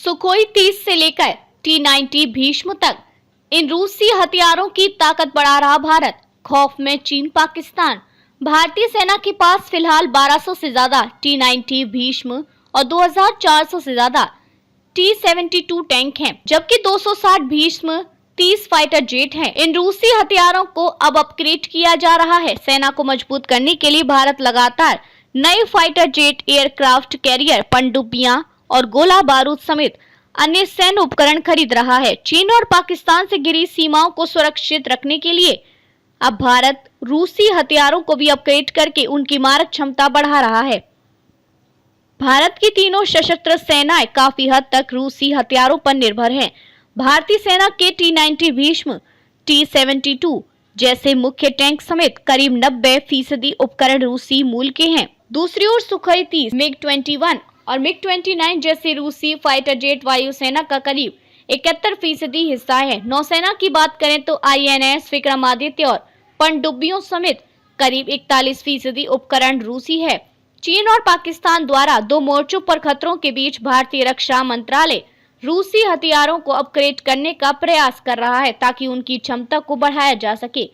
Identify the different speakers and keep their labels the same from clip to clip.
Speaker 1: Sukhoi 30 से लेकर T-90 Bhishma तक इन रूसी हथियारों की ताकत बढ़ा रहा भारत। खौफ में चीन पाकिस्तान। भारतीय सेना के पास फिलहाल 1200 से ज्यादा T-90 भीष्म और 2400 से ज्यादा T-72 टैंक हैं, जबकि 260 भीष्म 30 फाइटर जेट हैं। इन रूसी हथियारों को अब अपग्रेड किया जा रहा है। सेना को मजबूत करने के लिए भारत लगातार नए फाइटर जेट, एयरक्राफ्ट कैरियर, पनडुब्बियां और गोला बारूद समेत अन्य सैन्य उपकरण खरीद रहा है। चीन और पाकिस्तान से घिरी सीमाओं को सुरक्षित रखने के लिए अब भारत रूसी हथियारों को भी अपग्रेड करके उनकी मारक क्षमता बढ़ा रहा है। भारत की तीनों सशस्त्र सेनाएं काफी हद तक रूसी हथियारों पर निर्भर हैं। भारतीय सेना के T-90 भीष्म, T-72 जैसे मुख्य टैंक समेत करीब 90% उपकरण रूसी मूल के हैं। दूसरी ओर सुखोई 30, MiG-21 और MiG-29 जैसे रूसी फाइटर जेट वायुसेना का करीब 71% हिस्सा है। नौसेना की बात करें तो INS विक्रमादित्य और पनडुब्बियों समेत करीब 41% उपकरण रूसी है। चीन और पाकिस्तान द्वारा दो मोर्चों पर खतरों के बीच भारतीय रक्षा मंत्रालय रूसी हथियारों को अपग्रेड करने का प्रयास कर रहा है ताकि उनकी क्षमता को बढ़ाया जा सके।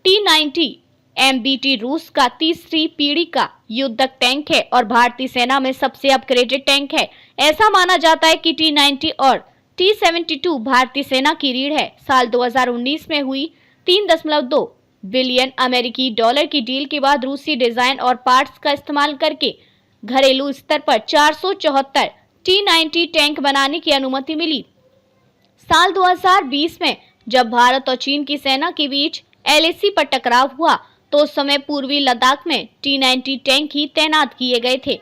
Speaker 1: T-90 MBT रूस का तीसरी पीढ़ी का युद्धक टैंक है और भारतीय सेना में सबसे अपग्रेडेड टैंक है। ऐसा माना जाता है कि T-90 और T-72 भारतीय सेना की रीढ़ है। साल 2019 में हुई 3.2 बिलियन अमेरिकी डॉलर की डील के बाद रूसी डिजाइन और पार्ट्स का इस्तेमाल करके घरेलू स्तर पर 474 T-90 टैंक बनाने की अनुमति मिली। साल 2020 में जब भारत और चीन की सेना के बीच LAC पर टकराव हुआ तो उस समय पूर्वी लद्दाख में T-90 टैंक ही तैनात किए गए थे।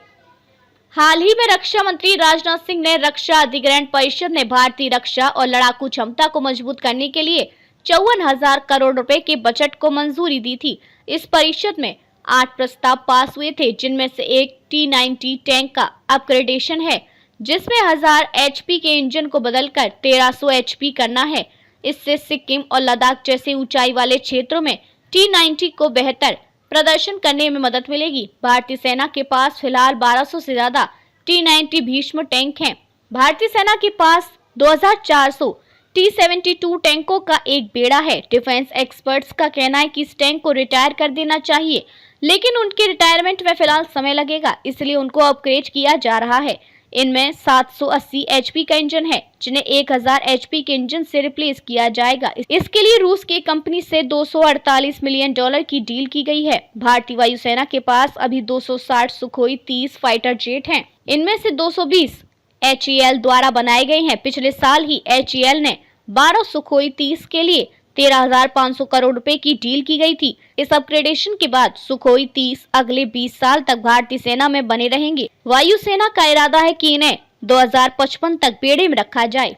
Speaker 1: हाल ही में रक्षा मंत्री राजनाथ सिंह ने रक्षा अधिग्रहण परिषद ने भारतीय रक्षा और लड़ाकू क्षमता को मजबूत करने के लिए 54,000 करोड़ रुपए के बजट को मंजूरी दी थी। इस परिषद में 8 प्रस्ताव पास हुए थे, जिनमें से एक T-90 टैंक का अपग्रेडेशन है, जिसमें 1000 HP के इंजन को बदलकर 1300 HP करना है। इससे सिक्किम और लद्दाख जैसे ऊंचाई वाले क्षेत्रों में T-90 को बेहतर प्रदर्शन करने में मदद मिलेगी। भारतीय सेना के पास फिलहाल 1200 से ज्यादा T-90 भीष्म टैंक हैं। भारतीय सेना के पास 2400 T-72 टैंकों का एक बेड़ा है। डिफेंस एक्सपर्ट्स का कहना है कि इस टैंक को रिटायर कर देना चाहिए, लेकिन उनके रिटायरमेंट में फिलहाल समय लगेगा, इसलिए उनको अपग्रेड किया जा रहा है। इनमें 780 HP का इंजन है, जिन्हें 1000 HP के इंजन से रिप्लेस किया जाएगा। इसके लिए रूस की कंपनी से 248 मिलियन डॉलर की डील की गई है। भारतीय वायुसेना के पास अभी 260 सुखोई 30 फाइटर जेट हैं। इनमें से 220 HAL द्वारा बनाए गए हैं। पिछले साल ही HAL ने 12 सुखोई 30 के लिए 13,500 करोड़ रुपए की डील की गई थी। इस अपग्रेडेशन के बाद सुखोई 30 अगले 20 साल तक भारतीय सेना में बने रहेंगे। वायुसेना का इरादा है कि इन्हें 2055 तक बेड़े में रखा जाए।